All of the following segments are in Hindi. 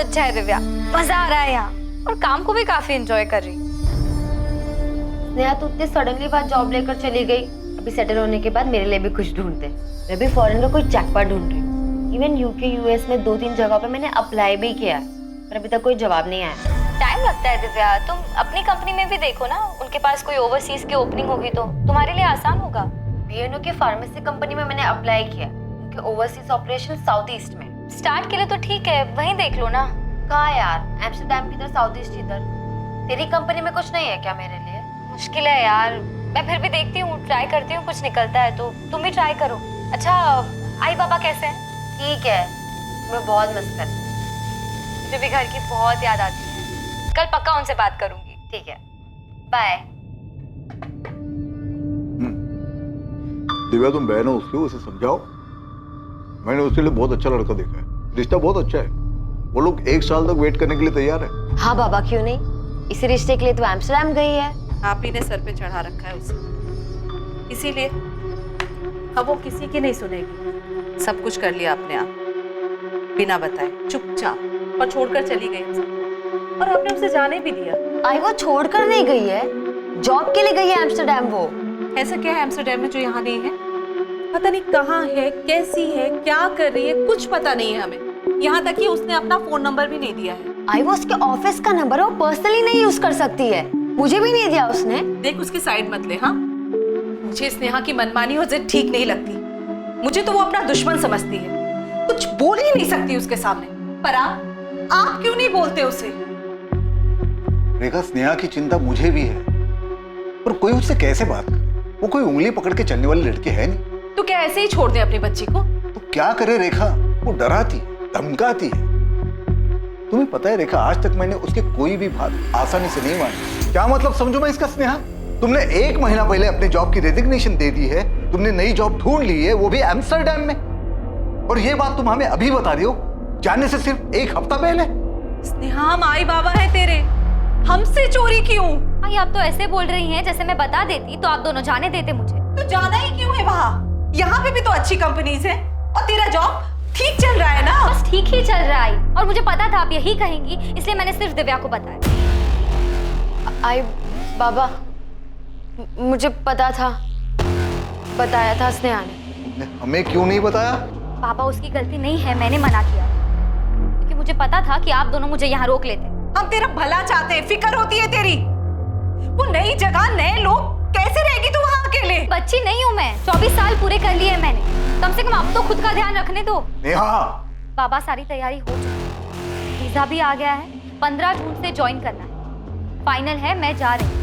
अच्छा है दिव्या, मजा आ रहा है यहाँ और काम को भी काफी एंजॉय कर रही। स्नेहा तू इतने सडनली बात जॉब लेकर चली गई। अभी सेटल होने के बाद मेरे लिए भी कुछ ढूंढते। मैं भी फॉरेन का कोई जैकपॉट ढूंढ रही हूँ। इवन यूके यूएस में 2-3 जगह पे मैंने अप्लाई भी किया है, पर अभी तक कोई जवाब नहीं आया। टाइम लगता है दिव्या, तुम अपनी कंपनी में भी देखो ना, उनके पास कोई ओवरसीज की ओपनिंग होगी तो तुम्हारे लिए आसान होगा। बीएनओ की फार्मेसी कंपनी में मैंने अप्लाई किया, उनके ओवरसीज ऑपरेशन साउथ ईस्ट में। स्टार्ट के लिए तो ठीक है, वहीं देख लो ना। कहाँ यार, एम्स्टर्डम की तरह, साउथ ईस्ट इधर। तेरी कंपनी में कुछ नहीं है क्या मेरे लिए? मुश्किल है यार, मैं फिर भी देखती हूँ, ट्राई करती हूँ, कुछ निकलता है तो तुम भी ट्राई करो। अच्छा, आई बाबा कैसे हैं? ठीक है, मैं बहुत मिस करती हूँ। मुझे भी घर की बहुत याद आती है। कल पक्का उनसे बात करूंगी। ठीक है, बाय। दिव्या तुम बहन हो उसकी, उसे समझाओ। मैंने उसके लिए बहुत अच्छा लड़का देखा है, रिश्ता बहुत अच्छा है। वो लोग 1 साल तक वेट करने के लिए तैयार है। हाँ बाबा, क्यों नहीं? इसी रिश्ते के लिए तो एम्स्टर्डम गई है। आप ही ने सर पे चढ़ा रखा है उसे, इसीलिए अब वो किसी की नहीं सुनेगी। सब कुछ कर लिया आपने, आप बिना बताए चुपचाप, और छोड़कर चली गई हम सबको। और आपने उसे जाने भी दिया। आई वो छोड़कर नहीं गई है, जॉब के लिए गई है एम्स्टर्डम। वो ऐसा क्या है एम्स्टर्डम में जो यहाँ नहीं है? पता नहीं कहाँ है, कैसी है, क्या कर रही है, कुछ पता नहीं है हमें। यहाँ तक कि उसने अपना फोन नंबर भी नहीं दिया है। आई वो उसके ऑफिस का नंबर, वो पर्सनली नहीं यूज कर सकती है, मुझे भी नहीं दिया उसने। देख, उसकी साइड मत ले। हाँ, मुझे स्नेहा की मनमानी हो जिद ठीक नहीं लगती। मुझे तो वो अपना दुश्मन समझती है, कुछ बोल ही नहीं सकती उसके सामने। पर आप क्यों नहीं बोलते उसे? रेखा, स्नेहा की चिंता मुझे भी है, पर कोई उससे कैसे बात करे? वो कोई उंगली पकड़ के चलने वाली लड़की है नहीं। तो क्या ऐसे ही छोड़ दे अपनी बच्ची को? तो क्या करे रेखा, वो डराती है, धमकाती है। तुम्हें पता है रेखा, आज तक मैंने उसके कोई भी बात आसानी से नहीं मानी। क्या मतलब समझो मैं इसका स्नेहा? तुमने 1 महीना पहले अपने जॉब की रेजिग्नेशन दे दी है, तुमने नई जॉब ढूंढ ली है, वो भी एम्स्टर्डम में। और ये बात तुम हमें अभी बता रही हो, जाने से सिर्फ 1 हफ्ता पहले। स्नेहा, हम आई बाबा है तेरे, हमसे चोरी क्यों? आई आप तो ऐसे बोल रही हैं जैसे मैं बता देती तो आप दोनों जाने देते मुझे। तो जाना ही क्यों है वहाँ? यहाँ पे भी तो अच्छी कंपनीज है और तेरा जॉब ठीक चल रहा है ना? बस ठीक ही चल रहा है, और मुझे पता था आप यही कहेंगी, इसलिए मैंने सिर्फ दिव्या को बताया। आई बाबा, मुझे पता था, बताया था स्नेहा ने। हमें क्यों नहीं बताया? पापा, उसकी गलती नहीं है, मैंने मना किया क्योंकि मुझे पता था कि आप दोनों मुझे यहाँ रोक लेते। हम तेरा भला चाहते हैं, फिक्र होती है तेरी। वो नई जगह, नए लोग, कैसे रहेगी तू वहाँ अकेले? बच्ची नहीं हूँ मैं, 24 साल पूरे कर लिए हैं मैंने, कम से कम अब तो खुद का ध्यान रखने दो। नेहा, बाबा, सारी तैयारी हो चुकी है, वीजा भी आ गया है, 15 जून से ज्वाइन करना है, फाइनल है, मैं जा रही हूँ।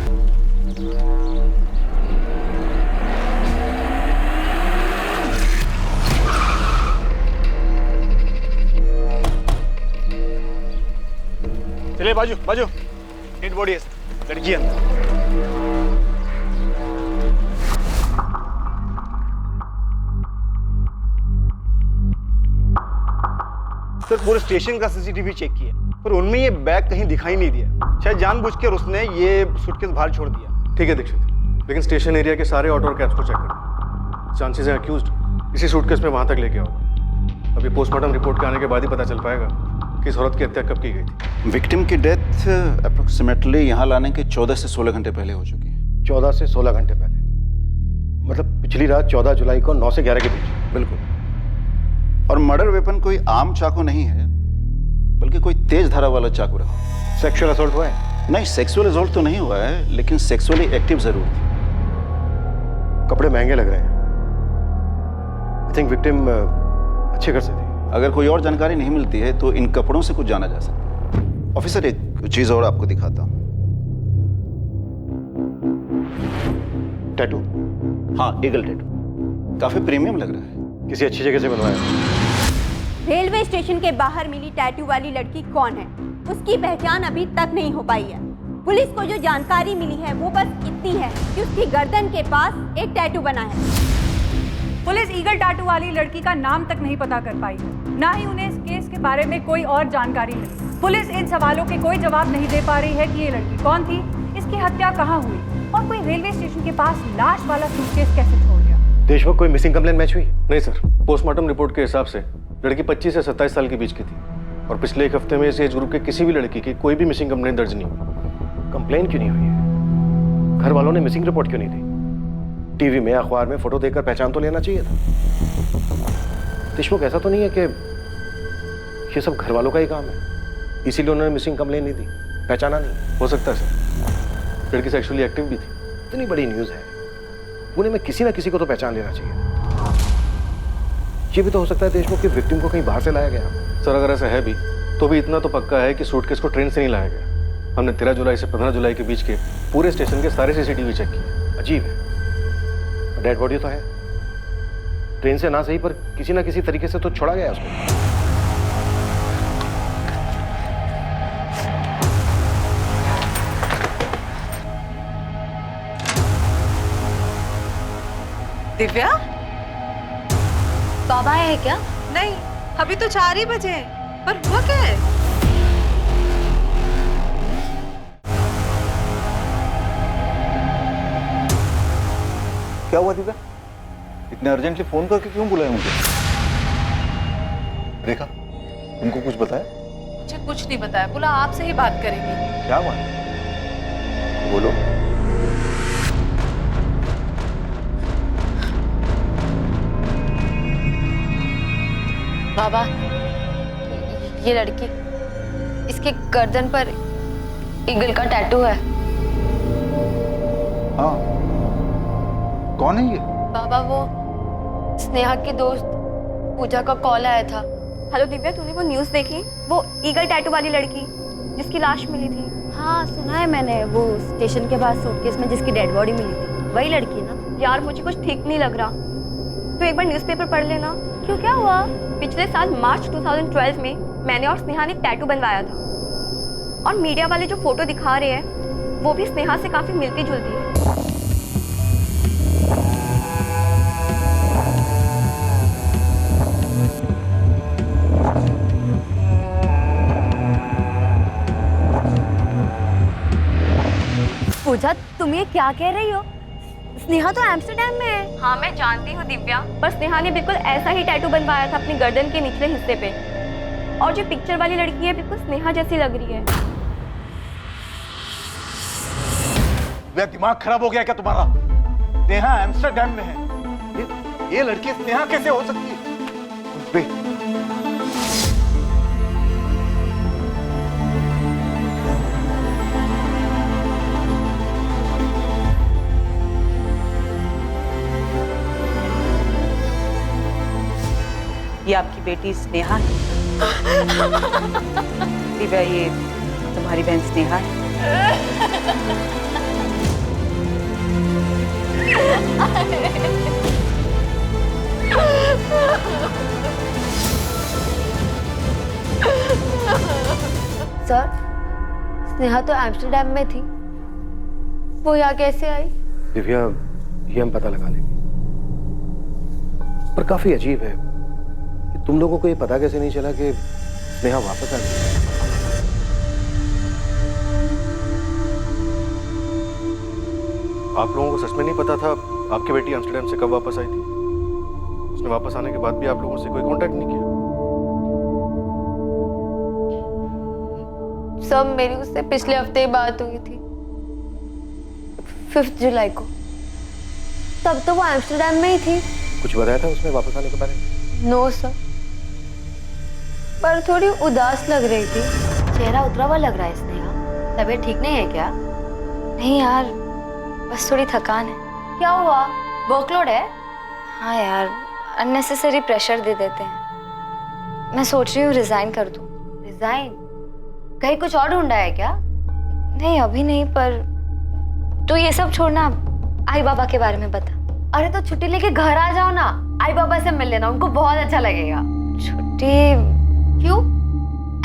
चलिए बाजू बाजू, डेड बॉडी है, लड़की अंदर। सर, पूरे स्टेशन का सीसीटीवी चेक किया, पर उनमें ये बैग कहीं दिखाई नहीं दिया। शायद जानबूझकर उसने ये सूटकेस बाहर छोड़ दिया। ठीक है दीक्षित, लेकिन स्टेशन एरिया के सारे ऑटो और कैब्स को चेक करो। चांसेस हैं अक्यूज्ड इसी सूटकेस में वहां तक लेके आओ। अभी पोस्टमार्टम रिपोर्ट के आने के बाद ही पता चल पाएगा कि इस औरत की हत्या कब की गई थी। विक्टिम की डेथ अप्रोक्सीमेटली यहाँ लाने के 14 से 16 घंटे पहले हो चुकी है। 14 से 16 घंटे पहले, मतलब पिछली रात 14 जुलाई को 9 से 11 के बीच। बिल्कुल। और मर्डर वेपन कोई आम चाकू नहीं है, बल्कि कोई तेज धारा वाला चाकू रहा। सेक्सुअल असॉल्ट हुआ है? नहीं, सेक्सुअल असॉल्ट तो नहीं हुआ है, लेकिन सेक्सुअली एक्टिव जरूर थी। कपड़े महंगे लग रहे हैं। आई थिंक विक्टिम अच्छे घर से थी। अगर कोई और जानकारी नहीं मिलती है तो इन कपड़ों से कुछ जाना जा सकता है। ऑफिसर, एक चीज और आपको दिखाता हूँ। टैटू? हाँ, ईगल टैटू, काफी प्रीमियम लग रहा है। किसी अच्छी जगह से बनवाया? रेलवे स्टेशन के बाहर मिली टैटू वाली लड़की कौन है, उसकी पहचान अभी तक नहीं हो पाई है। पुलिस को जो जानकारी मिली है वो बस इतनी है कि उसकी गर्दन के पास एक टैटू बना है। पुलिस ईगल टैटू वाली लड़की का नाम तक नहीं पता कर पाई, ना ही उन्हें इस केस के बारे में कोई और जानकारी मिली। पुलिस इन सवालों के कोई जवाब नहीं दे पा रही है कि ये लड़की कौन थी, इसकी हत्या कहाँ हुई और कोई रेलवे स्टेशन के पास लाश वाला सूटकेस कैसे छोड़ गया। देशमुख, कोई मिसिंग कंप्लेंट मैच हुई? नहीं सर, पोस्टमार्टम रिपोर्ट के हिसाब से लड़की 25 से 27 साल के बीच की थी। और पिछले एक हफ्ते में इस एज ग्रुप के किसी भी लड़की की कोई भी मिसिंग कंप्लेंट दर्ज नहीं हुई। कंप्लेन क्यों नहीं हुई है? घर वालों ने मिसिंग रिपोर्ट क्यों नहीं दी? टीवी में, अखबार में फोटो देखकर पहचान तो लेना चाहिए था। देशमुख, ऐसा तो नहीं है कि ये सब घर वालों का ही काम है, इसीलिए उन्होंने मिसिंग कंप्लेन नहीं दी, पहचाना नहीं? हो सकता है सर, लड़की सेक्सुअली एक्टिव भी थी। इतनी बड़ी न्यूज है, पुणे में किसी ना किसी को तो पहचान लेना चाहिए। ये भी तो हो सकता है देशमुख की विक्टिम को कहीं बाहर से लाया गया। सर अगर ऐसा है भी तो भी इतना तो पक्का है कि सूटकेस को ट्रेन से नहीं लाया गया। हमने 13 जुलाई से 15 जुलाई के बीच के पूरे स्टेशन के सारे सीसीटीवी चेक किए। अजीब है, डेड बॉडी तो है, ट्रेन से ना सही पर किसी ना किसी तरीके से तो छोड़ा गया उसको। दिव्या, बाबा है क्या? नहीं, अभी तो 4 ही बजे हैं। पर हुआ क्या है? क्या हुआ दिव्या? इतने अर्जेंटली फोन करके क्यों बुलाया मुझे? रेखा, तुमको कुछ बताया? मुझे कुछ नहीं बताया, बोला आपसे ही बात करेंगे। क्या हुआ? बोलो। बाबा, ये लड़की, इसके गर्दन पर ईगल का टैटू है। हाँ, कौन है ये? बाबा, वो स्नेहा की दोस्त पूजा का कॉल आया था। हेलो दिव्या, तूने वो न्यूज़ देखी? वो ईगल टैटू वाली लड़की जिसकी लाश मिली थी। हाँ, सुना है मैंने, वो स्टेशन के पास सूटकेस में जिसकी डेड बॉडी मिली थी, वही लड़की ना? यार मुझे कुछ ठीक नहीं लग रहा, तो एक बार न्यूज़पेपर पढ़ लेना। क्यों, क्या हुआ? पिछले साल मार्च 2012 में मैंने और स्नेहा ने टैटू बनवाया था, और मीडिया वाले जो फोटो दिखा रहे हैं वो भी स्नेहा से काफी मिलती जुलती है। पूजा, तुम ये क्या कह रही हो? स्नेहा तो एम्स्टर्डम में है। हाँ मैं जानती हूँ दिव्या, पर स्नेहा ने बिल्कुल ऐसा ही टैटू बनवाया था अपनी गर्दन के निचले हिस्से पे, और जो पिक्चर वाली लड़की है बिल्कुल स्नेहा जैसी लग रही है। दिमाग खराब हो गया क्या तुम्हारा? स्नेहा एम्स्टर्डम में है, ये लड़की स्नेहा कैसे हो सकती है? ये आपकी बेटी स्नेहा है। दिव्या, ये तुम्हारी बहन स्नेहा है। सर, स्नेहा तो एम्स्टर्डम में थी, वो यहाँ कैसे आई? दिव्या, ये हम पता लगा लेंगे, पर काफी अजीब है कि तुम लोगों को ये पता कैसे नहीं चला कि स्नेहा वापस आ गई। आप लोगों को सच में नहीं पता था आपकी बेटी एम्स्टर्डम से कब वापस आई थी? उसने वापस आने के बाद भी आप लोगों से कोई कांटेक्ट नहीं किया? सब मेरी उससे पिछले हफ्ते ही बात हुई थी, 5 जुलाई को। तब तो वो एम्स्टर्डम में ही थी। कुछ बताया था उसने वापस आने के बारे में? नो सर, पर थोड़ी उदास लग रही थी। चेहरा उतरा हुआ लग रहा है स्नेहा, तबीयत ठीक नहीं है क्या? नहीं यार, बस थोड़ी थकान है। क्या हुआ, वर्कलोड है? हाँ यार, अननेसेसरी प्रेशर दे देते हैं। मैं सोच रही हूँ रिजाइन कर दूँ। रिजाइन? कहीं कुछ और ढूंढा है क्या? नहीं अभी नहीं, पर तो ये सब छोड़ना, आई बाबा के बारे में बता। अरे तो छुट्टी लेके घर आ जाओ ना, आई बाबा से मिल लेना, उनको बहुत अच्छा लगेगा। छुट्टी? क्यों,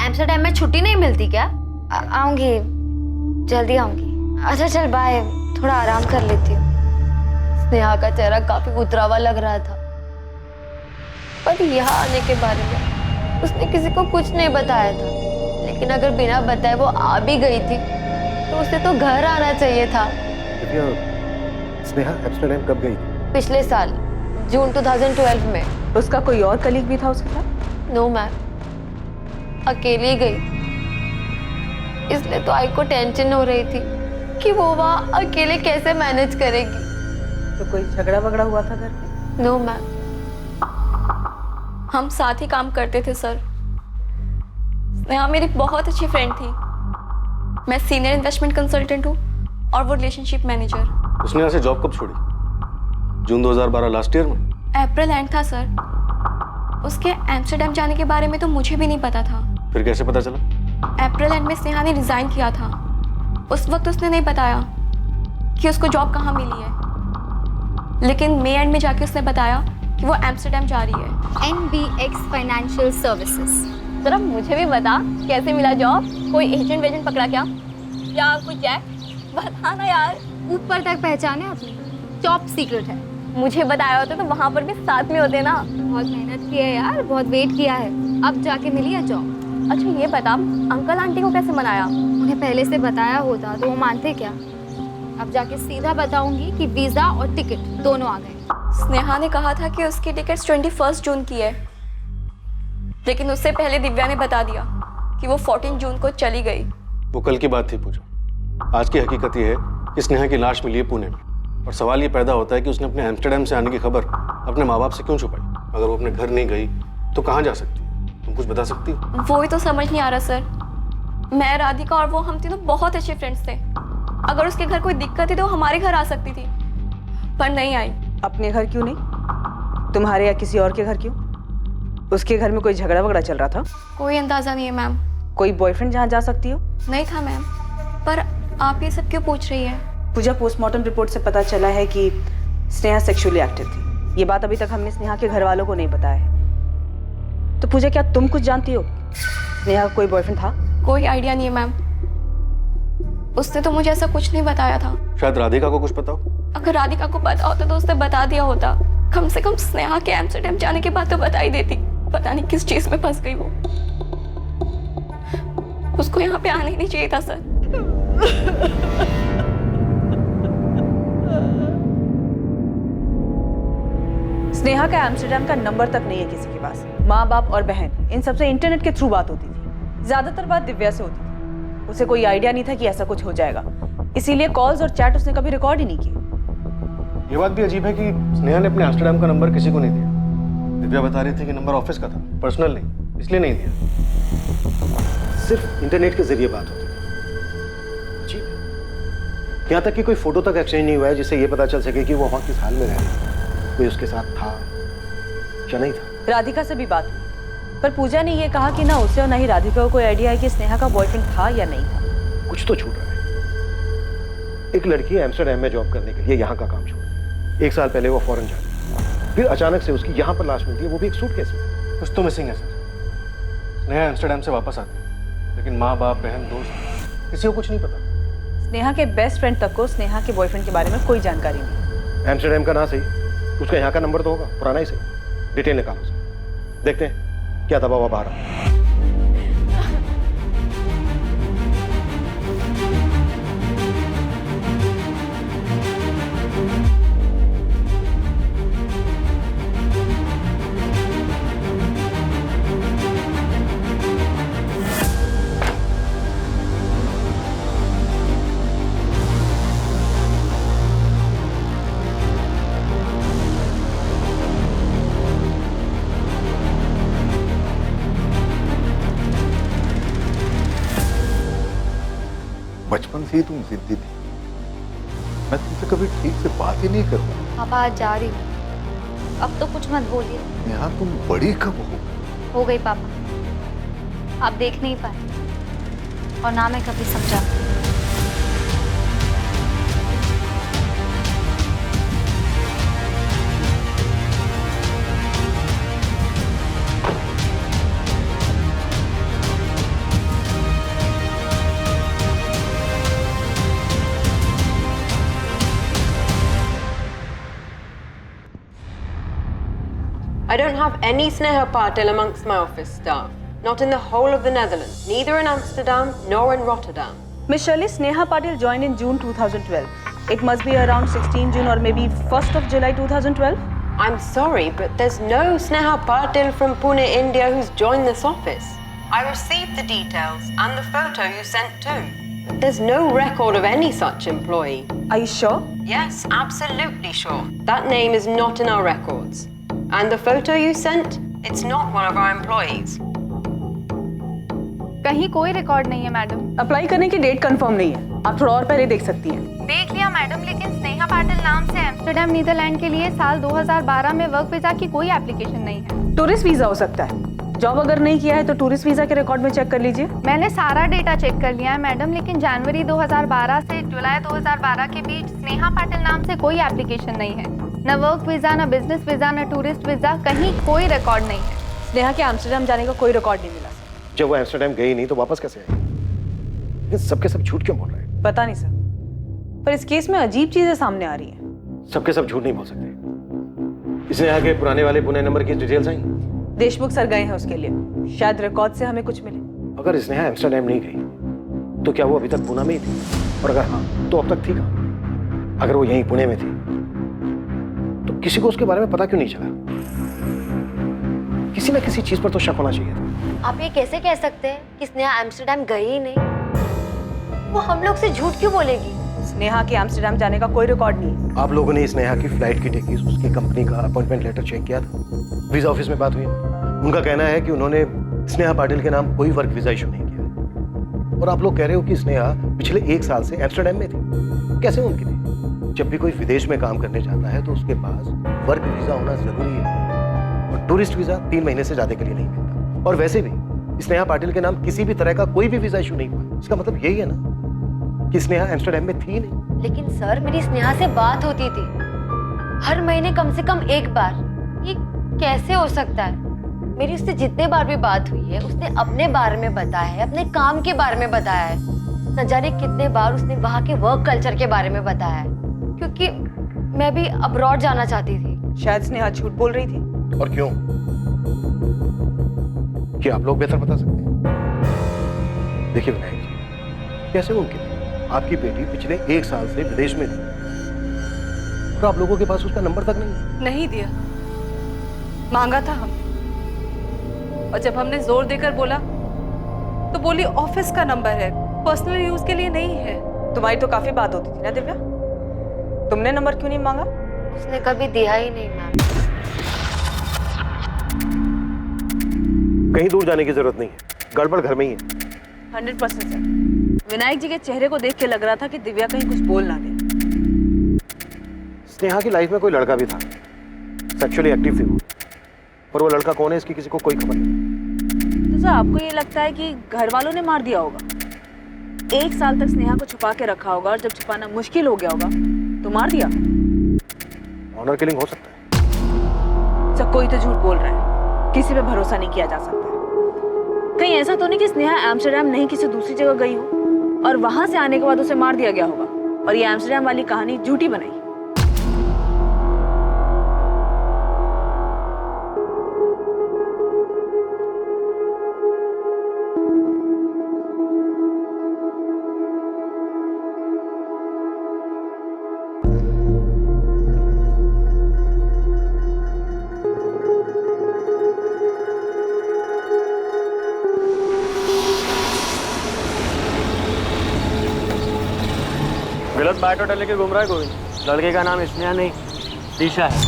एम्स्टर्डम में छुट्टी नहीं मिलती क्या? आऊंगी, जल्दी आऊंगी। अच्छा चल बाय, थोड़ा आराम कर लेती हूँ। स्नेहा का चेहरा काफी उतरा हुआ लग रहा था, पर यहाँ आने के बारे में उसने किसी को कुछ नहीं बताया था। लेकिन अगर बिना बताए वो आ भी गई थी तो उसे तो घर आना चाहिए था। स्नेहा एम्स्टर्डम कब गई थी? पिछले साल जून 2012 में। उसका कोई और कलीग भी था उसके साथ? नो मैम, अकेली गई, इसलिए तो आई को टेंशन हो रही थी कि वो वहाँ अकेले कैसे मैनेज करेगी। तो कोई झगड़ा वगड़ा हुआ था घर पे? No ma'am. हम साथ ही काम करते थे सर। स्नेहा मेरी बहुत अच्छी फ्रेंड थी। मैं सीनियर इन्वेस्टमेंट कंसल्टेंट हूँ और वो रिलेशनशिप मैनेजर। उसने यहाँ से जॉब कब छोड़ी? जून 2012 लास्ट ईयर में? अप्रैल एंड था सर। उसके एम्स्टर्डम जाने के बारे में तो मुझे भी नहीं पता था। फिर कैसे पता चला? अप्रैल एंड में स्नेहा ने रिजाइन किया था। उस वक्त उसने नहीं बताया कि उसको जॉब कहाँ मिली है, लेकिन मई एंड में जाके उसने बताया कि वो एम्स्टर्डम जा रही है। NBX financial services. जरा मुझे भी बता, कैसे मिला जॉब? कोई एजेंट वेजेंट पकड़ा क्या, या कोई चेक? बता ना यार। ऊपर तक पहचाने आपने, टॉप सीक्रेट है। मुझे बताया होता तो वहाँ पर भी साथ में होते ना। बहुत मेहनत की है यार, बहुत वेट किया है, अब जाके मिली है जॉब। अच्छा ये बता, अंकल आंटी को कैसे मनाया? उन्हें पहले से बताया होता तो वो मानते क्या। अब जाके सीधा बताऊंगी कि वीजा और टिकट दोनों आ गए। स्नेहा ने कहा था कि उसकी टिकट 21 जून की है, लेकिन उससे पहले दिव्या ने बता दिया कि वो 14 जून को चली गई। वो कल की बात थी पूजा। आज की हकीकत ये है कि स्नेहा की लाश मिली है पुणे में, और सवाल ये पैदा होता है कि उसने अपने एम्स्टर्डम से आने की खबर अपने माँ बाप से क्यों छुपाई? अगर वो अपने घर नहीं गई तो कहाँ जा सकती है? तुम कुछ बता सकती हो? वो ही तो समझ नहीं आ रहा सर। मैं, राधिका और वो, हम तीनों बहुत अच्छे फ्रेंड्स थे। अगर उसके घर कोई दिक्कत थी तो हमारे घर आ सकती थी, पर नहीं आई। अपने घर क्यों नहीं? तुम्हारे या किसी और के घर क्यों? उसके घर में कोई झगड़ा वगड़ा चल रहा था? कोई अंदाजा नहीं है मैम। कोई बॉयफ्रेंड जहाँ जा सकती हो? नहीं था मैम। पर आप ये सब क्यों पूछ रही है? पूजा, पोस्टमार्टम रिपोर्ट से पता चला है कि स्नेहा सेक्सुअली एक्टिव थी। ये बात अभी तक हमने स्नेहा के घर वालों को नहीं बताया है। तो पूजा, क्या तुम कुछ जानती हो? स्नेहा का कोई बॉयफ्रेंड था? कोई आइडिया नहीं है मैम। उसने तो मुझे ऐसा कुछ नहीं बताया था। शायद राधिका को कुछ पता हो। अगर राधिका को पता होता तो उसने बता दिया होता। कम से कम स्नेहा के एम्स्टर्डम जाने के बाद तो बता ही देती। पता नहीं किस चीज में फंस गई वो। उसको यहाँ पे आना ही नहीं चाहिए था सर। स्नेहा का एम्स्टर्डम का नंबर तक नहीं है किसी के पास। माँ बाप और बहन, इन सबसे इंटरनेट के थ्रू बात होती थी। ज्यादातर बात दिव्या से होती थी। उसे कोई आइडिया नहीं था कि ऐसा कुछ हो जाएगा, इसीलिए कॉल्स और चैट उसने कभी रिकॉर्ड ही नहीं किए। ये बात भी अजीब है कि स्नेहा ने अपने एम्स्टर्डम का नंबर किसी को नहीं दिया। दिव्या बता रही थी कि नंबर ऑफिस का था, पर्सनल नहीं, इसलिए नहीं दिया। सिर्फ इंटरनेट के जरिए बात होती थी। जी, यहाँ तक कि कोई फोटो तक एक्सचेंज नहीं हुआ है जिससे ये पता चल सके कि वो वहाँ किस हाल में रह रही है, कोई उसके साथ था या नहीं था। राधिका से भी बात हुई, पर पूजा ने ये कहा कि ना उसे और ना ही राधिका को कोई आइडिया है कि स्नेहा का बॉयफ्रेंड था या नहीं था। कुछ तो छूट रहा है। एक लड़की एम्स्टर्डम में जॉब करने के लिए यहाँ का काम छोड़, 1 साल पहले वो फॉरेन जा रही, फिर अचानक से उसकी यहाँ पर लाश मिलती है, वो भी एक सूटकेस में। कुछ तो मिसिंग है सर। स्नेहा एम्स्टर्डम से वापस आती है, लेकिन माँ बाप, बहन, दोस्त, किसी को कुछ नहीं पता। स्नेहा के बेस्ट फ्रेंड तक को स्नेहा के बॉयफ्रेंड के बारे में कोई जानकारी नहीं। एम्स्टर्डम का ना सही, उसका यहाँ का नंबर तो होगा, पुराना ही सही। डिटेल निकालो उसे, देखते हैं क्या दबा हुआ बाहर। बचपन से ही तुम जिद्दी थी, मैं तुमसे कभी ठीक से बात ही नहीं करूंगा। पापा आज जा रही हूँ, अब तो कुछ मत बोलिए। नेहा तुम बड़ी कब हो गई पापा, आप देख नहीं पाए और ना मैं कभी समझा। I don't have any Sneha Patil amongst my office staff. Not in the whole of the Netherlands, neither in Amsterdam nor in Rotterdam. Miss Shirley, Sneha Patil joined in June 2012. It must be around 16 June or maybe 1st of July 2012. I'm sorry, but there's no Sneha Patil from Pune, India who's joined this office. I received the details and the photo you sent too. There's no record of any such employee. Are you sure? Yes, absolutely sure. That name is not in our records. And the photo you sent? It's not one of our employees. कहीं कोई रिकॉर्ड नहीं है मैडम। अप्लाई करने की डेट कंफर्म नहीं है, आप थोड़ा और पहले देख सकती हैं। देख लिया मैडम, लेकिन स्नेहा पाटिल नाम से एम्स्टर्डम नीदरलैंड के लिए साल 2012 में वर्क वीजा की कोई एप्लीकेशन नहीं है। टूरिस्ट वीजा हो सकता है। जॉब अगर नहीं किया है तो टूरिस्ट वीजा के रिकॉर्ड में चेक कर लीजिए। मैंने सारा डेटा चेक कर लिया है मैडम, लेकिन जनवरी 2012 से जुलाई 2012 के बीच स्नेहा पाटिल नाम से कोई एप्लीकेशन नहीं है। न वर्क वीजा, न बिजनेस वीजा, न टूरिस्ट वीजा, कहीं कोई रिकॉर्ड नहीं है। स्नेहा के एम्स्टर्डम जाने का कोई रिकॉर्ड नहीं मिला। जब वो एम्स्टर्डम गई नहीं तो वापस कैसे आई? लेकिन सबके सब झूठ क्यों बोल रहे हैं? पता नहीं सर, पर इस केस में अजीब चीजें सामने आ रही हैं। सबके सब झूठ नहीं बोल सकते। इसने यहाँ के पुराने वाले पुणे नंबर की डिटेल्स आई? देशमुख सर गए हैं उसके लिए, शायद रिकॉर्ड से हमें कुछ मिले। अगर इसने यहाँ एम्स्टर्डम नहीं गई तो क्या वो अभी तक पुणे में ही थी? और अगर हाँ तो अब तक थी कहाँ? अगर वो यहीं पुणे में थी तो किसी को उसके बारे में पता क्यों नहीं चला? किसी ना किसी चीज पर तो शक होना चाहिए था। आप ये कैसे कह सकते हैं कि स्नेहा एम्स्टर्डम गई ही नहीं? वो हम लोग से झूठ क्यों बोलेगी? स्नेहा के एम्स्टर्डम जाने का कोई रिकॉर्ड नहीं है। आप लोगों ने स्नेहा की फ्लाइट की टिकट, उसकी कंपनी का अपॉइंटमेंट लेटर चेक किया था? वीजा ऑफिस में बात हुई? उनका कहना है कि उन्होंने स्नेहा पाटिल के नाम कोई वर्क वीजा इशू नहीं किया। और आप लोग कह रहे हो कि स्नेहा पिछले 1 साल से एम्स्टर्डम में थी। कैसे मुमकिन है? जब भी कोई विदेश में काम करने जाता है तो उसके पास वर्क वीजा होना जरूरी है, और टूरिस्ट वीजा 3 महीने से ज्यादा के लिए नहीं मिलता। और वैसे भी स्नेहा पाटिल के नाम किसी भी तरह का कोई भी वीजा इशू नहीं हुआ। इसका मतलब यही है ना कि स्नेहा एम्स्टर्डम में थी नहीं। लेकिन सर, मेरी स्नेहा से बात होती थी हर महीने कम से कम 1 बार। ये कैसे हो सकता है? मेरी उससे जितने बार भी बात हुई है उसने अपने बारे में बताया है, अपने काम के बारे में बताया है। न जाने कितने बार उसने वहाँ के वर्क कल्चर के बारे में बताया है, क्योंकि मैं भी अब्रॉड जाना चाहती थी। शायद स्नेहा झूठ बोल रही थी। और क्यों? क्या आप लोग बेहतर बता सकते हैं? देखिए विनायक जी, कैसे मुमकिन है? आपकी बेटी पिछले 1 साल से विदेश में थी और आप लोगों के पास उसका नंबर तक नहीं? नहीं दिया, मांगा था हमने, और जब हमने जोर देकर बोला तो बोली ऑफिस का नंबर है, पर्सनल यूज के लिए नहीं है। तुम्हारी तो काफी बात होती थी ना दिव्या, तुमने नंबर क्यों नहीं मांगा? उसने कभी दिया ही नहीं मैम। कहीं दूर जाने की जरूरत नहीं है, गड़बड़ घर में ही है। 100% सर। विनायक जी के चेहरे को देख के लग रहा था कि दिव्या कहीं कुछ बोल ना दे। स्नेहा की लाइफ में कोई लड़का भी था, सेक्सुअली एक्टिव थी वो, और वो लड़का कौन है इसकी किसी को कोई खबर नहीं। तो सर आपको ये लगता है कि घर वालों ने मार दिया होगा? 1 साल तक स्नेहा को छुपा के रखा होगा और जब छुपाना मुश्किल हो गया होगा तो मार दिया। ऑनर किलिंग हो सकता है। सर कोई तो झूठ बोल रहा है, किसी पे भरोसा नहीं किया जा सकता। कहीं ऐसा तो नहीं कि स्नेहा एम्स्टर्डम नहीं किसी दूसरी जगह गई हो और वहां से आने के बाद उसे मार दिया गया होगा और ये एम्स्टर्डम वाली कहानी झूठी बनाई। गलत बायोडाटा लेके घूम रहा है गोविंद। लड़के का नाम स्नेहा नहीं दिशा है,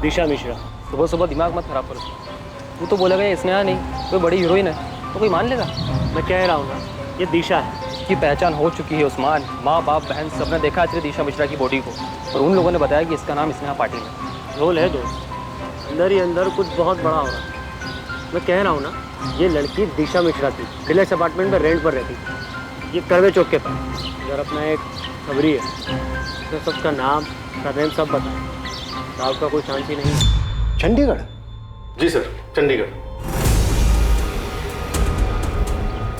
दिशा मिश्रा। सुबह सुबह दिमाग मत खराब करो। तू तो बोलेगा ये स्नेहा नहीं कोई बड़ी हीरोइन है तो कोई मान लेगा? मैं कह रहा हूँ ना, ये दिशा है। इसकी पहचान हो चुकी है उस्मान, माँ बाप बहन सबने देखा है दिशा मिश्रा की बॉडी को, और उन लोगों ने बताया कि इसका नाम स्नेहा पाटिल है। रोल है दोस्त, अंदर ही अंदर कुछ बहुत बड़ा हो रहा है। मैं कह रहा हूँ ना, ये लड़की दिशा मिश्रा थी, डिलक्स अपार्टमेंट में रेंट पर रहती थी। ये करवे चौक के पास इधर अपना एक खबरी है, उसने सबका नाम सरनेम सब बताया। साहब का कोई चांस ही नहीं। चंडीगढ़? जी सर, चंडीगढ़।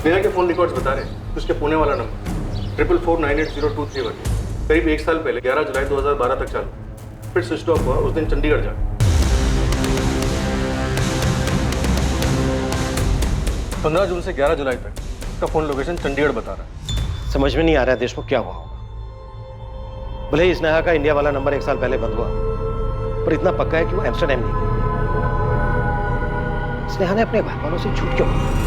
स्नेहा के फोन रिकॉर्ड्स बता रहे हैं उसके पुणे वाला नंबर 44498023 करीब 1 साल पहले 11 जुलाई 2012 तक चालू, फिर स्विच ऑफ हुआ उस दिन चंडीगढ़ जा। 15 जून से 11 जुलाई तक उसका फोन लोकेशन चंडीगढ़ बता रहा है। समझ में नहीं आ रहा है देशमुख क्या हुआ होगा। भले ही स्नेहा का इंडिया वाला नंबर 1 साल पहले बंद हुआ, पर इतना पक्का है कि वो एम्स्टर्डम नहीं गई। स्नेहा ने अपने घर वालों से झूठ क्यों बोला?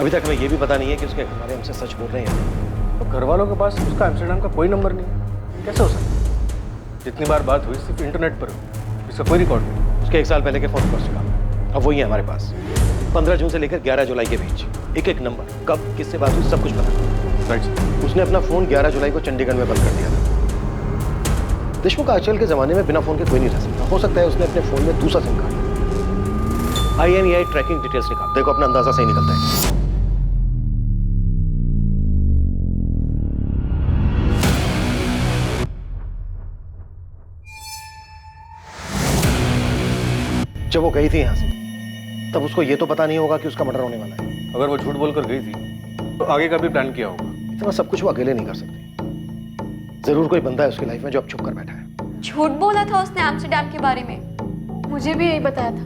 अभी तक हमें ये भी पता नहीं है कि उसके घर वाले हमसे सच बोल रहे हैं। तो घर वालों के पास उसका एम्स्टर्डम का कोई नंबर नहीं है, कैसे हो सकता? जितनी बार बात हुई सिर्फ इंटरनेट पर हुई, इसका कोई रिकॉर्ड नहीं। उसके 1 साल पहले के फोन कर चुका, अब वही है हमारे पास। 15 जून से लेकर 11 जुलाई के बीच एक नंबर, कब किससे बात हुई सब कुछ पता। राइट। उसने अपना फोन 11 जुलाई को चंडीगढ़ में बंद कर दिया था। देशमुख आजकल के जमाने में बिना फोन के कोई नहीं रह सकता। हो सकता है उसने अपने फोन में दूसरा SIM card IMEI tracking details निकाल, देखो अपना अंदाजा सही निकलता है। जब वो गई थी यहाँ से तब उसको ये तो पता नहीं होगा कि उसका मर्डर होने वाला है। अगर वो झूठ बोलकर गई थी तो आगे का भी प्लान किया होगा। इतना सब कुछ वो अकेले नहीं कर सकती। जरूर कोई बंदा है उसकी लाइफ में जो अब छुप कर बैठा है। झूठ बोला था उसने एम्स्टर्डम के बारे में, मुझे भी यही बताया था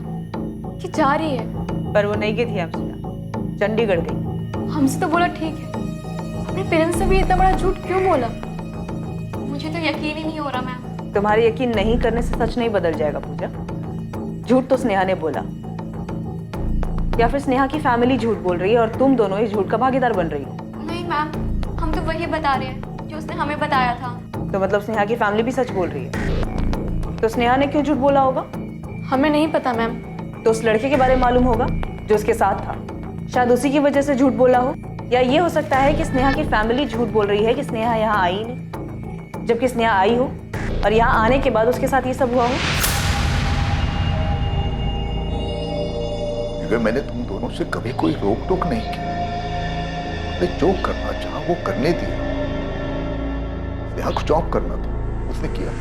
कि जा रही है। पर वो नहीं गई थी एम्स्टर्डम, चंडीगढ़ गई। हमसे तो बोला ठीक है, अपने पेरेंट्स से भी इतना बड़ा झूठ क्यों बोला? मुझे तो यकीन ही नहीं हो रहा मैम। तुम्हारे यकीन नहीं करने से सच नहीं बदल जाएगा पूजा। झूठ तो स्नेहा ने बोला, या फिर स्नेहा की फैमिली झूठ बोल रही है और तुम दोनों इस झूठ का भागीदार बन रही हो। नहीं मैम, हम तो वही बता रहे हैं जो उसने हमें बताया था। तो मतलब स्नेहा की फैमिली भी सच बोल रही है। तो स्नेहा ने क्यों झूठ बोला होगा? हमें नहीं पता मैम। तो उस लड़के के बारे में मालूम होगा जो उसके साथ था, शायद उसी की वजह से झूठ बोला हो। या ये हो सकता है कि स्नेहा की फैमिली झूठ बोल रही है कि स्नेहा यहाँ आई नहीं, जबकि स्नेहा आई हो और यहाँ आने के बाद उसके साथ ये सब हुआ हो। अगर मैंने तुम दोनों से कभी कोई रोक टोक नहीं की, मैं जो करना चाहा वो करने दिया। यहाँ कुछ जॉब करना था, उसने किया।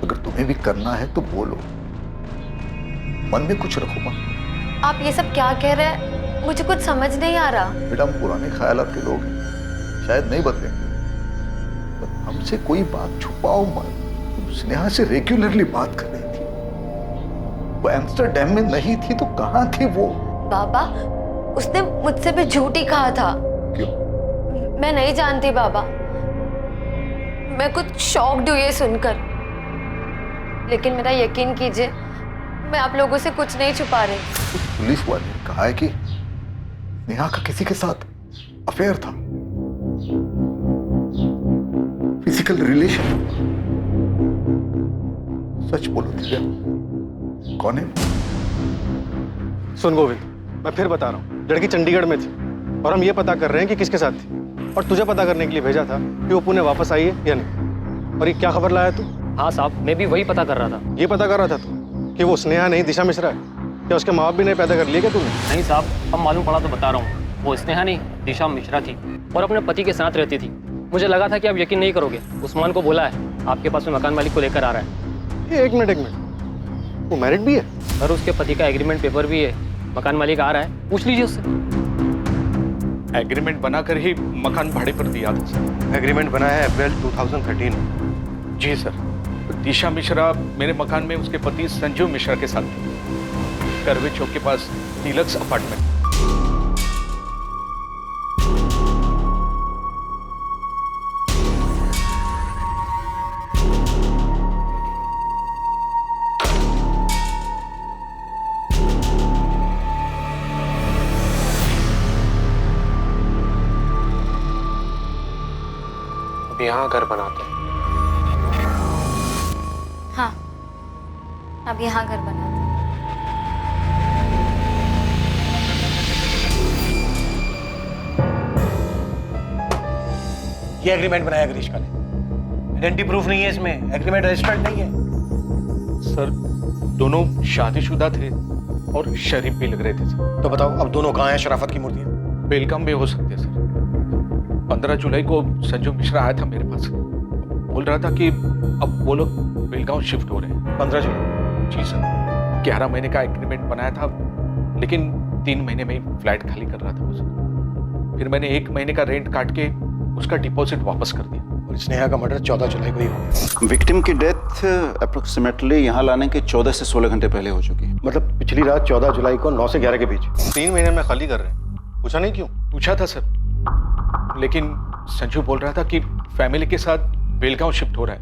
अगर तुम्हें भी करना है तो बोलो, मन में कुछ रखो मत। आप ये सब क्या कह रहे हैं? मुझे कुछ समझ नहीं आ रहा। बेटा हम पुराने ख्यालात के लोग हैं, शायद नहीं बदलेंगे। पर हमसे कोई बात छुपाओ मत। तुम स्नेहा से रेगुलरली बात कर रही थी, वो एम्स्टर्डम में नहीं थी तो कहाँ थी वो? बाबा, उसने मुझसे भी झूठ ही कहा था। क्यों? मैं नहीं जानती बाबा, मैं कुछ शॉक्ड हुई ये सुनकर। लेकिन मेरा यकीन कीजिए, मैं आप लोगों से कुछ नहीं छुपा रही। पुलिस वाले ने कहा है कि नेहा का किसी के साथ अफेयर था, फिजिकल रिलेशन। सच बोलो दिव्या, कौन है? सुन गोविंद, मैं फिर बता रहा हूँ, लड़की चंडीगढ़ में थी और हम ये पता कर रहे हैं कि किसके साथ थी। और तुझे पता करने के लिए भेजा था कि वो पुणे वापस आई है या नहीं। और ये क्या खबर लाया तू? हाँ साहब, मैं भी वही पता कर रहा था। ये पता कर रहा था तू कि वो स्नेहा नहीं दिशा मिश्रा है? क्या उसके माँ बाप भी नहीं पैदा कर लिए क्या तूने? नहीं साहब, अब मालूम पड़ा तो बता रहा हूँ। वो स्नेहा नहीं, दिशा मिश्रा थी और अपने पति के साथ रहती थी। मुझे लगा था कि आप यकीन नहीं करोगे। उस्मान को बोला है आपके पास में मकान मालिक को लेकर आ रहा है। ये एक मिनट, वो मैरिड भी है? और उसके पति का एग्रीमेंट पेपर भी है। मकान मालिक आ रहा है, पूछ लीजिए उससे। एग्रीमेंट बनाकर ही मकान भाड़े पर दिया था सर। एग्रीमेंट बना है अप्रैल 2013 जी सर। दिशा मिश्रा मेरे मकान में उसके पति संजीव मिश्रा के साथ थे, करवे चौक के पास डीलक्स अपार्टमेंट। यहाँ घर बनाते हैं। हाँ, अब यहाँ घर बनाते हैं। ये एग्रीमेंट बनाया गिरीश का ने। आइडेंटिटी प्रूफ नहीं है इसमें, एग्रीमेंट रजिस्टर्ड नहीं है। सर, दोनों शादीशुदा थे और शरीफ भी लग रहे थे सर। तो बताओ अब दोनों कहाँ हैं शराफत की मूर्तियां? बेलगाम में हो सकते हैं सर। 15 जुलाई को संजू मिश्रा आया था मेरे पास, बोल रहा था कि अब वो लोग बेलगांव शिफ्ट हो रहे हैं। 15 जुलाई? जी सर। 11 महीने का एग्रीमेंट बनाया था, लेकिन 3 महीने में ही फ्लैट खाली कर रहा था वो सर। फिर मैंने 1 महीने का रेंट काट के उसका डिपॉजिट वापस कर दिया। और स्नेहा का मर्डर 14 जुलाई को ही हो गया। विक्टिम की डेथ अप्रोक्सीमेटली यहाँ लाने के 14 से 16 घंटे पहले हो चुकी है। मतलब पिछली रात 14 जुलाई को 9 से 11 के बीच। 3 महीने में खाली कर रहे हैं। पूछा नहीं क्यों? पूछा था सर, लेकिन संजू बोल रहा था कि फैमिली के साथ बेलगांव शिफ्ट हो रहा है,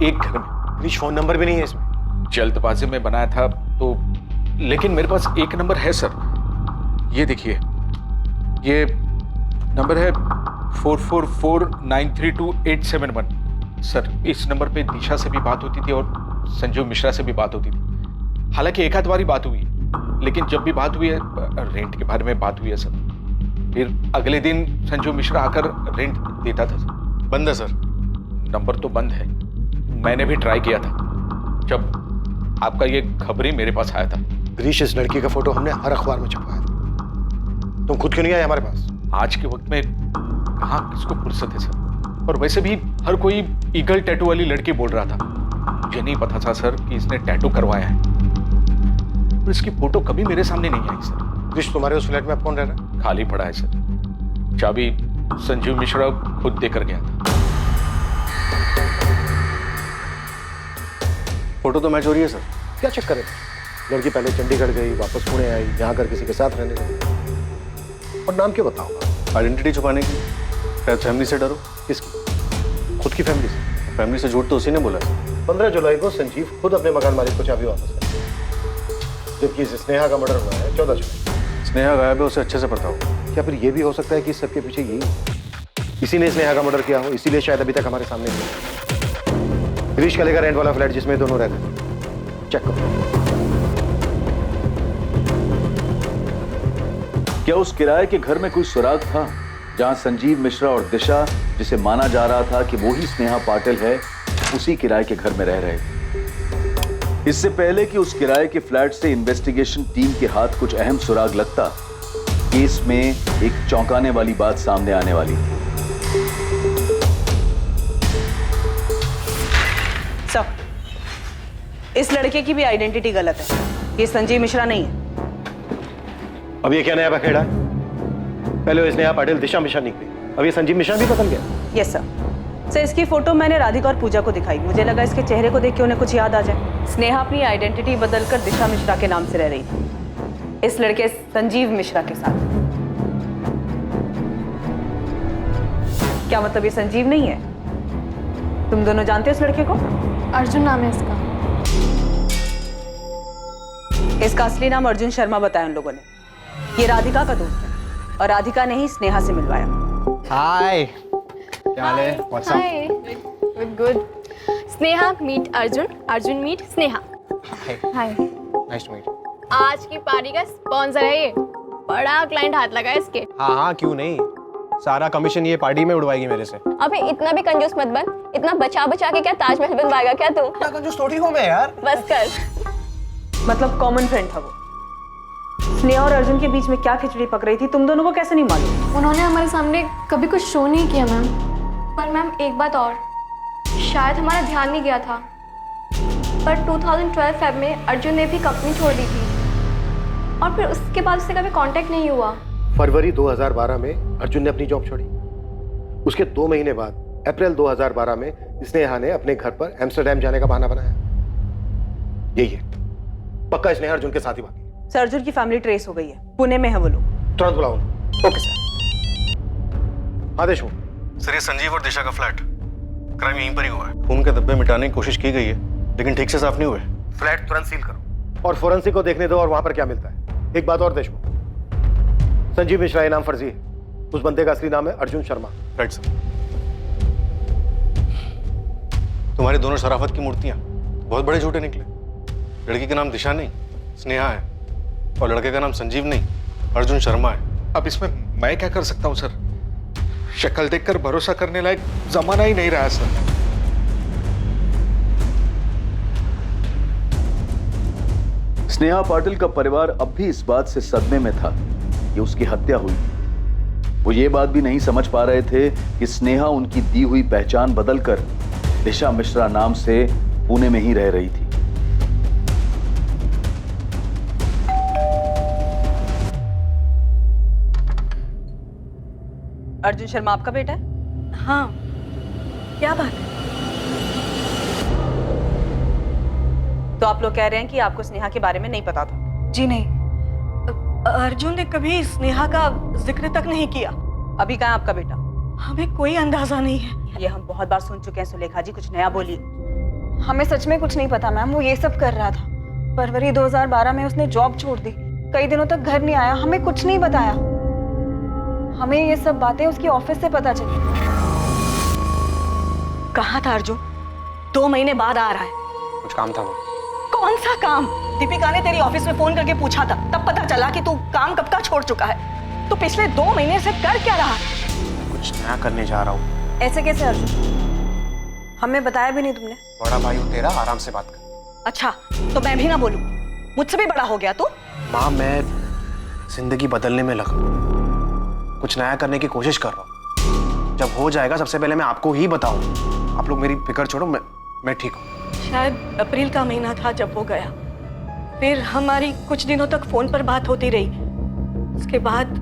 एक घर में। गिरीश फोन नंबर भी नहीं है इसमें। जल्दबाजी में बनाया था तो, लेकिन मेरे पास एक नंबर है सर, ये देखिए, ये नंबर है 4449328171। सर, इस नंबर पे दिशा से भी बात होती थी और संजीव मिश्रा से भी बात होती थी। हालांकि एक आध बारी बात हुई, लेकिन जब भी बात हुई है रेंट के बारे में बात हुई है सर। फिर अगले दिन संजीव मिश्रा आकर रेंट देता था सर। बंद है सर। नंबर तो बंद है, मैंने भी ट्राई किया था जब आपका ये खबर ही मेरे पास आया था। गिरीश, इस लड़की का फोटो हमने हर अखबार में छपवाया था, तुम खुद क्यों नहीं आए हमारे पास? आज के वक्त में कहाँ किसको फुर्सत है सर। और वैसे भी हर कोई ईगल टैटू वाली लड़की बोल रहा था। मुझे नहीं पता था सर कि इसने टैटू करवाया है। और इसकी फोटो कभी मेरे सामने नहीं आई सर। गिरीश, तुम्हारे उस फ्लैट में अब कौन रह रहा है? खाली पड़ा है सर। चाबी संजीव मिश्रा खुद देकर गया था। फोटो तो मैच हो रही है सर। क्या चक्कर है? लड़की पहले चंडीगढ़ गई, वापस पुणे आई, यहाँ कर किसी के साथ रहने लगी। और नाम क्यों बताऊंगा? आइडेंटिटी छुपाने की। शायद फैमिली से डरो। किसकी? खुद की फैमिली से? फैमिली से झूठ तो उसी ने बोला है। 15 जुलाई को संजीव खुद अपने मकान मालिक को चाबी वापस कर, जबकि स्नेहा का मर्डर हुआ है 14 जुलाई। स्नेहा गायब है, उसे अच्छे से पता हो। क्या फिर ये भी हो सकता है कि सबके पीछे यही इसी ने स्नेहा का मर्डर किया हो, इसीलिए शायद अभी तक हमारे सामने नहीं। गिरीश का लेकर रेंट वाला फ्लैट जिसमें दोनों रहते, चेक करो। क्या उस किराए के घर में कोई सुराग था जहां संजीव मिश्रा और दिशा, जिसे माना जा रहा था कि वो ही स्नेहा पाटिल है, उसी किराए के घर में रह रहे थे? इससे पहले कि उस किराए के फ्लैट से इन्वेस्टिगेशन टीम के हाथ कुछ अहम सुराग लगता, केस में एक चौंकाने वाली बात सामने आने वाली थी। सब इस लड़के की भी आइडेंटिटी गलत है। ये संजीव मिश्रा नहीं है। अब ये क्या नया बखेड़ा है? पहले वो स्नेहा पाटिल दिशा मिश्रा निकली, अब ये संजीव मिश्रा भी बदल गया। Yes sir. सर, इसकी फोटो मैंने राधिका और पूजा को दिखाई। मुझे लगा इसके चेहरे को देख के उन्हें कुछ याद आ जाए। स्नेहा अपनी आइडेंटिटी बदलकर दिशा मिश्रा के नाम से रह रही थी, इस लड़के संजीव मिश्रा के साथ। क्या मतलब ये संजीव नहीं है? तुम दोनों जानते हो इस लड़के को? अर्जुन नाम है इसका। इसका असली नाम अर्जुन शर्मा बताया उन लोगों ने। ये राधिका का दोस्त है और राधिका ने ही स्नेहा से मिलवाया। हाय, क्या हाल है? What's up? Good good. Sneha meet Arjun, Arjun meet Sneha. Hi, nice to meet. आज की पार्टी का स्पॉन्सर है ये। बड़ा क्लाइंट हाथ लगा है इसके। हाँ हाँ, क्यों नहीं, सारा कमीशन ये पार्टी में उड़वाएगी मेरे से। अबे इतना भी कंजूस मत बन। इतना बचा बचा के क्या ताजमहल बनवाएगा क्या तू? इतना कंजूस थोड़ी हूँ मैं यार। बस कर। मतलब कॉमन फ्रेंड था वो। स्नेहा और अर्जुन के बीच में क्या खिचड़ी पक रही थी तुम दोनों को कैसे नहीं मालूम? उन्होंने हमारे सामने कभी कुछ शो नहीं किया मैम। पर मैम एक बात और, शायद हमारा ध्यान नहीं गया था, पर 2012 फेब में अर्जुन ने भी कंपनी छोड़ दी थी और फिर उसके बाद उससे कभी कांटेक्ट नहीं हुआ। फरवरी 2012 में अर्जुन ने अपनी जॉब छोड़ी। उसके 2 महीने बाद अप्रैल 2012 में स्नेहा ने अपने घर पर एम्स्टर्डम जाने का बहाना बनाया। यही है, पक्का स्नेहा अर्जुन के साथ ही भागी। सर, अर्जुन की फैमिली ट्रेस हो गई है, पुणे में है वो लोग। तुरंत बुलाओ। Okay sir. आदेश हो। सर, ये संजीव और दिशा का फ्लैट, क्राइम यहीं पर ही हुआ है। खून के धब्बे मिटाने की कोशिश की गई है, लेकिन ठीक से साफ नहीं हुए। फ्लैट तुरंत सील करो और फोरेंसिक को देखने दो और वहां पर क्या मिलता है। एक बात और देशमुख, संजीव मिश्रा ये नाम फर्जी है, उस बंदे का असली नाम है अर्जुन शर्मा। Right sir. तुम्हारी दोनों शराफत की मूर्तियां बहुत बड़े झूठे निकले। लड़की का नाम दिशा नहीं, स्नेहा है, और लड़के का नाम संजीव नहीं, अर्जुन शर्मा है। अब इसमें मैं क्या कर सकता हूँ सर? शक्ल देखकर भरोसा करने लायक जमाना ही नहीं रहा सर। स्नेहा पाटिल का परिवार अब भी इस बात से सदमे में था कि उसकी हत्या हुई। वो ये बात भी नहीं समझ पा रहे थे कि स्नेहा उनकी दी हुई पहचान बदलकर दिशा मिश्रा नाम से पुणे में ही रह रही थी। अर्जुन शर्मा आपका बेटा है? हाँ। क्या बात है? तो आप लोग कह रहे हैं कि आपको स्नेहा के बारे में नहीं पता था? जी नहीं, अर्जुन ने कभी स्नेहा का जिक्र तक नहीं किया। अभी कहाँ आपका बेटा? हमें कोई अंदाजा नहीं है। ये हम बहुत बार सुन चुके हैं। सुलेखा जी, कुछ नया बोलिए। हमें सच में कुछ नहीं पता मैम, वो ये सब कर रहा था। फरवरी 2012 में उसने जॉब छोड़ दी। कई दिनों तक घर नहीं आया, हमें कुछ नहीं बताया। हमें ये सब बातें उसकी ऑफिस से पता चली। कहाँ था अर्जुन? 2 महीने बाद आ रहा है। कुछ काम था वो। कौन सा काम? दीपिका ने तेरी ऑफिस में फोन करके पूछा था, तब पता चला कि तू काम कब का छोड़ चुका है। तो पिछले 2 महीने से कर क्या रहा? कुछ नया करने जा रहा हूँ। ऐसे कैसे अर्जुन? हमें बताया भी नहीं तुमने। बड़ा भाई हूँ तेरा, आराम से बात कर। अच्छा, तो मैं भी ना बोलूं? मुझसे भी बड़ा हो गया तू? माँ, मैं जिंदगी बदलने में लगा, कुछ नया करने की कोशिश कर रहा हूँ। जब हो जाएगा सबसे पहले मैं आपको ही बताऊँ। आप लोग मेरी फिक्र छोड़ो, मैं ठीक हूँ। शायद अप्रैल का महीना था जब वो गया। फिर हमारी कुछ दिनों तक फोन पर बात होती रही, उसके बाद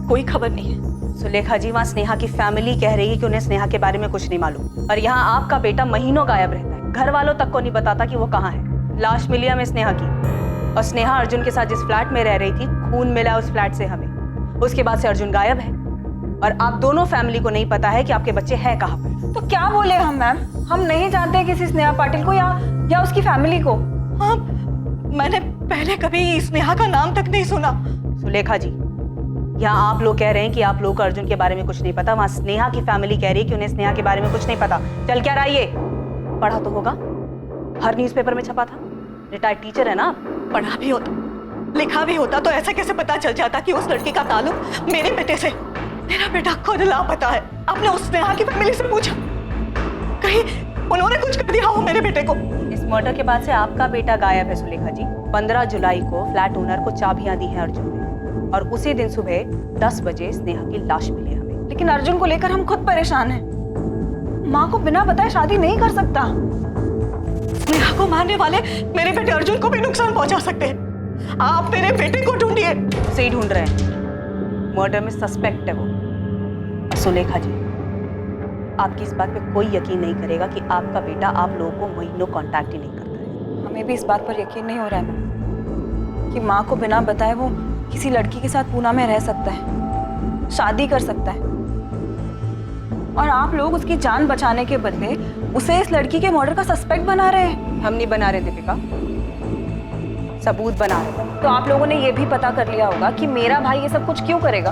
कोई खबर नहीं है। सुलेखा जी, वहाँ स्नेहा की फैमिली कह रही है कि उन्हें स्नेहा के बारे में कुछ नहीं मालूम, और यहाँ आपका बेटा महीनों गायब रहता है। घर वालों तक को नहीं बताता कि वो कहाँ है। लाश मिली हमें स्नेहा की, और स्नेहा अर्जुन के साथ जिस फ्लैट में रह रही थी, खून मिला उस फ्लैट से हमें। उसके बाद से अर्जुन गायब है, और आप दोनों फैमिली को नहीं पता है कि आपके बच्चे हैं कहाँ पर। तो क्या बोले हम मैम? हम नहीं जानते किसी स्नेहा पाटिल को या उसकी फैमिली को। हाँ, मैंने पहले कभी स्नेहा का नाम तक नहीं सुना। सुलेखा जी, यहाँ आप लोग कह रहे हैं कि आप लोग को अर्जुन के बारे में कुछ नहीं पता, वहाँ स्नेहा की फैमिली कह रही है कि उन्हें स्नेहा के बारे में कुछ नहीं पता। चल क्या रहा ये? पढ़ा तो होगा, हर न्यूज़पेपर में छपा था। रिटायर्ड टीचर है ना आप। पढ़ा भी होता, लिखा भी होता तो ऐसे कैसे पता चल जाता कि उस लड़की का ताल्लुक मेरे बेटे से? मेरा बेटा खुद लापता है। आपने उस स्नेहा की फैमिली से पूछा? कहीं उन्होंने कुछ कर दिया हो मेरे बेटे को? इस मर्डर के बाद से आपका बेटा गायब है सुलेखा जी। 15 जुलाई को फ्लैट ओनर को चाबियां दी हैं अर्जुन ने, और उसी दिन सुबह 10 बजे स्नेहा की लाश मिली हमें। लेकिन अर्जुन को लेकर हम खुद परेशान हैं। माँ को बिना बताए शादी नहीं कर सकता। स्नेहा को मारने वाले मेरे बेटे अर्जुन को भी नुकसान पहुंचा सकते हैं। आप मेरे बेटे को ढूंढिए। उसे ही ढूंढ रहे हैं। मर्डर में सस्पेक्ट है वो। सुलेखा जी, आपकी इस बात पे कोई यकीन नहीं करेगा कि आपका बेटा आप लोगों को महीनों कांटेक्ट ही नहीं करता है। हमें भी इस बात पर यकीन नहीं हो रहा है कि माँ को बिना बताए वो किसी लड़की के साथ पूना में रह सकता है, शादी कर सकता है, और आप लोग उसकी जान बचाने के बदले उसे इस लड़की के मर्डर का सस्पेक्ट बना रहे हैं। हम नहीं बना रहे दीपिका, सबूत बना रहे। तो आप लोगों ने ये भी पता कर लिया होगा कि मेरा भाई ये सब कुछ क्यों करेगा।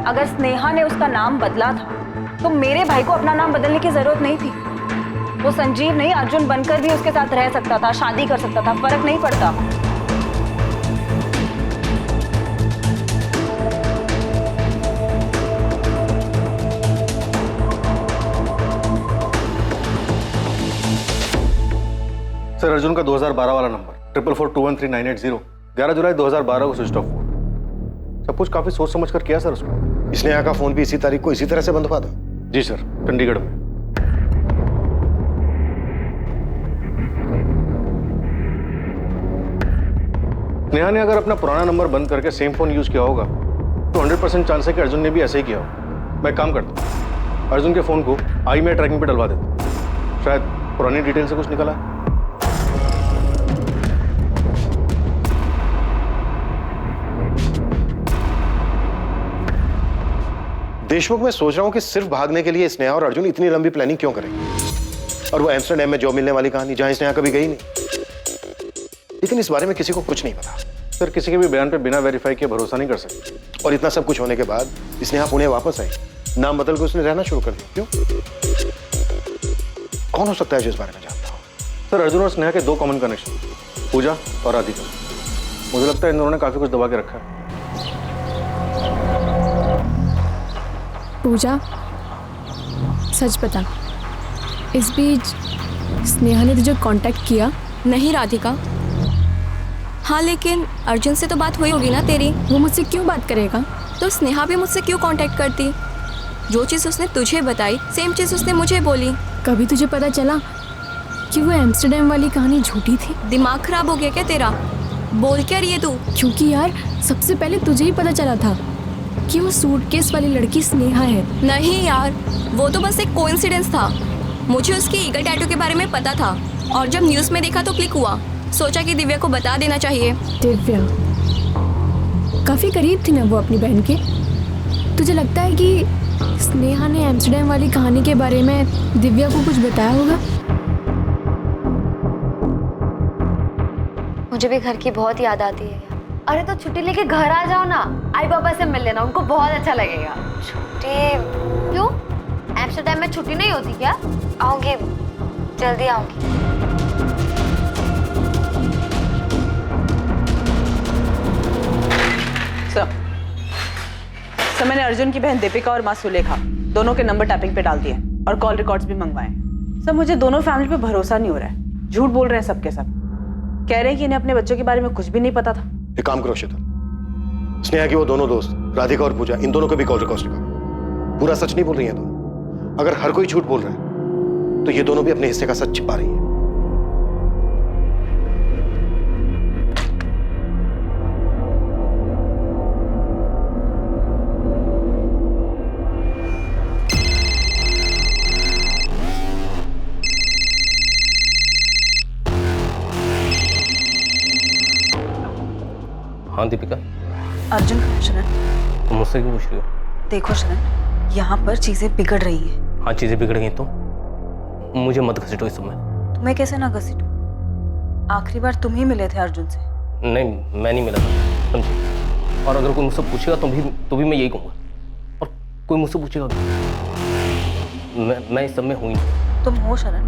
अगर स्नेहा ने उसका नाम बदला था तो मेरे भाई को अपना नाम बदलने की जरूरत नहीं थी। वो संजीव नहीं, अर्जुन बनकर भी उसके साथ रह सकता था, शादी कर सकता था, फर्क नहीं पड़ता। सर, अर्जुन का 2012 वाला नंबर 44421398 11 जुलाई 2012 को स्विच ऑफ हुआ। सब कुछ काफी सोच समझ कर किया सर उसको। स्नेहा का फोन भी इसी तारीख को इसी तरह से बंद हुआ था? जी सर, चंडीगढ़ में। स्नेहा ने अगर अपना पुराना नंबर बंद करके सेम फोन यूज किया होगा तो 100% चांस है कि अर्जुन ने भी ऐसे ही किया होगा। मैं काम करता हूँ, अर्जुन के फोन को आई में ट्रैकिंग पे डलवा देता हूँ, शायद पुरानी डिटेल से कुछ निकला। देशमुख, मैं सोच रहा हूँ कि सिर्फ भागने के लिए स्नेहा और अर्जुन इतनी लंबी प्लानिंग क्यों करेंगे? और वो एम्स्टर्डम में जॉब मिलने वाली कहानी जहां स्नेहा कभी गई नहीं। लेकिन इस बारे में किसी को कुछ नहीं पता। सर, किसी के भी बयान पे बिना वेरीफाई किए भरोसा नहीं कर सकते। और इतना सब कुछ होने के बाद स्नेहा पुणे वापस आई, नाम बदल के उसने रहना शुरू कर दिया। क्यों? कौन हो सकता है जो इस बारे में जानता हो? सर, अर्जुन और स्नेहा के 2 कॉमन कनेक्शन, पूजा और राधिका। मुझे लगता है इन दोनों ने काफी कुछ दबा के रखा है। पूजा, सच बता, इस बीच स्नेहा ने तुझे कांटेक्ट किया? नहीं राधिका। हाँ, लेकिन अर्जुन से तो बात हुई होगी ना तेरी। वो मुझसे क्यों बात करेगा? तो स्नेहा भी मुझसे क्यों कांटेक्ट करती? जो चीज़ उसने तुझे बताई सेम चीज़ उसने मुझे बोली। कभी तुझे पता चला कि वो एम्स्टर्डम वाली कहानी झूठी थी? दिमाग खराब हो गया क्या तेरा? बोल क्या रही है तू? क्योंकि यार सबसे पहले तुझे ही पता चला था कि वो सूटकेस वाली लड़की स्नेहा है। नहीं यार, वो तो बस एक कोइंसिडेंस था। मुझे उसके ईगल टैटू के बारे में पता था, और जब न्यूज़ में देखा तो क्लिक हुआ। सोचा कि दिव्या को बता देना चाहिए। दिव्या काफी करीब थी ना वो अपनी बहन के। तुझे लगता है कि स्नेहा ने एम्स्टर्डम वाली कहानी के बारे में दिव्या को कुछ बताया होगा? मुझे भी घर की बहुत याद आती है। अरे तो छुट्टी लेके घर आ जाओ ना, आई पापा से मिल लेना, उनको बहुत अच्छा लगेगा। छुट्टी क्यों? एम्स्टर्डम में छुट्टी नहीं होती क्या? आऊंगी, जल्दी आऊंगी। सर मैंने अर्जुन की बहन दीपिका और माँ सुलेखा दोनों के नंबर टैपिंग पे डाल दिए और कॉल रिकॉर्ड्स भी मंगवाए। सर मुझे दोनों फैमिली पे भरोसा नहीं हो रहा है, झूठ बोल रहे हैं सबके सब। कह रहे हैं कि इन्हें अपने बच्चों के बारे में कुछ भी नहीं पता था। एक काम करो शीतल, स्नेहा की वो दोनों दोस्त राधिका और पूजा, इन दोनों के भी कॉल रिकॉर्ड्स निकालो। पूरा सच नहीं बोल रही हैं दोनों। अगर हर कोई झूठ बोल रहा है तो ये दोनों भी अपने हिस्से का सच छिपा रही हैं। हाँ दीपिका। अर्जुन कहाँ शरण? तुम मुझसे क्यों पूछ रही हो? देखो शरण, यहाँ पर चीजें बिगड़ रही हैं। हाँ चीजें बिगड़ गई तो मुझे मत घसीटो इस समय। तुम्हें कैसे ना घसीटूं? आखिरी बार तुम ही मिले थे अर्जुन से। नहीं मैं नहीं मिला था, समझी। और अगर कोई मुझसे पूछेगा तो भी मैं यही कहूँगा। और कोई मुझसे पूछेगा तो मैं इस सब में हूँ ही नहीं। तुम हो शरण,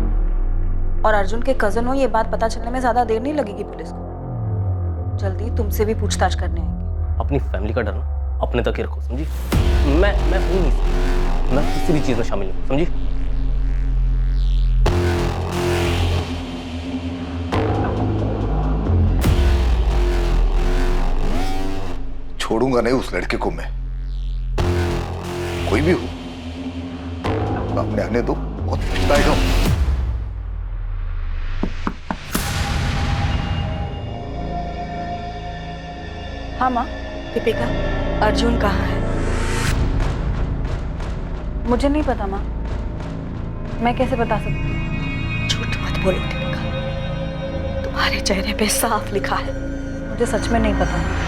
और अर्जुन के कजन हो, ये बात पता चलने में ज्यादा देर नहीं लगेगी पुलिस को। जल्दी तुमसे भी पूछताछ करने आएंगे। अपनी फैमिली का डर ना अपने तक ही रखो, समझी। मैं हूँ नहीं, मैं किसी भी चीज में शामिल नहीं, समझी। छोड़ूंगा नहीं उस लड़के को मैं, कोई भी हो। सामने आने दो, बहुत पछताएगा। हाँ माँ। दीपिका, अर्जुन कहाँ है? मुझे नहीं पता माँ, मैं कैसे बता सकती हूँ? झूठ मत बोलो दीपिका, तुम्हारे चेहरे पे साफ लिखा है। मुझे सच में नहीं पता।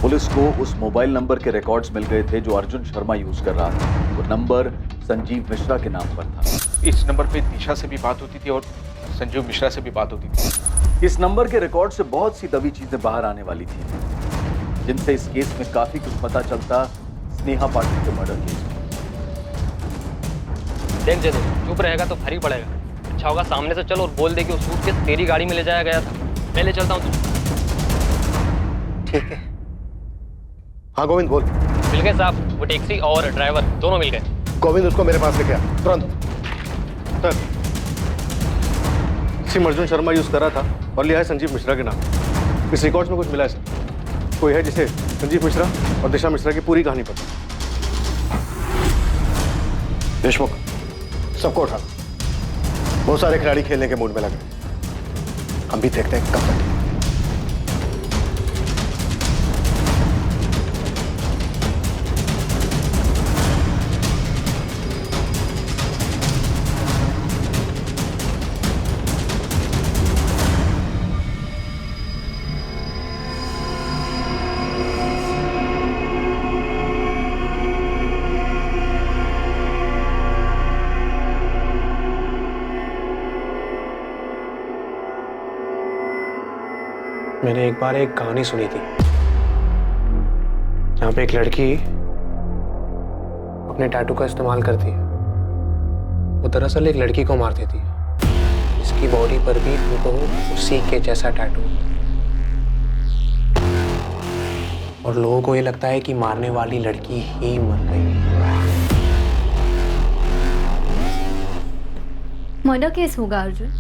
पुलिस को उस मोबाइल नंबर के रिकॉर्ड्स मिल गए थे जो अर्जुन शर्मा यूज कर रहा था। वो नंबर संजीव मिश्रा के नाम पर था। इस नंबर पे दिशा से भी बात होती थी और संजीव मिश्रा से भी बात होती थी। इस नंबर के रिकॉर्ड से बहुत सी दबी चीजें बाहर आने वाली थी, जिनसे इस केस में काफी कुछ पता चलता स्नेहा पाटिल के मर्डर केस में। देख जय, चुप रहेगा तो भारी पड़ेगा। अच्छा होगा सामने से चल और बोल दे कि वो सूटकेस तेरी गाड़ी में ले जाया गया था। मैं ले चलता हूँ तुझे। ठीक है। हाँ गोविंद बोल। मिल गए साहब, वो टैक्सी और ड्राइवर दोनों मिल गए। गोविंद उसको मेरे पास लेके आ तुरंत। सिम अर्जुन शर्मा यूज कर रहा था और लिया है संजीव मिश्रा के नाम। इस रिकॉर्ड्स में कुछ मिला है सर। कोई है जिसे संजीव मिश्रा और दिशा मिश्रा की पूरी कहानी पता। देशमुख, सबको उठा। बहुत सारे खिलाड़ी खेलने के मूड में लगे। हम भी देखते हैं कब तक। मैंने एक बार एक कहानी सुनी थी जहाँ पे एक लड़की अपने टैटू का इस्तेमाल करती है। वो दरअसल एक लड़की को मार देती है, इसकी बॉडी पर भी उसी के जैसा टैटू होता है। और लोगों को ये लगता है कि मारने वाली लड़की ही मर गई। मर्डर केस होगा अर्जुन।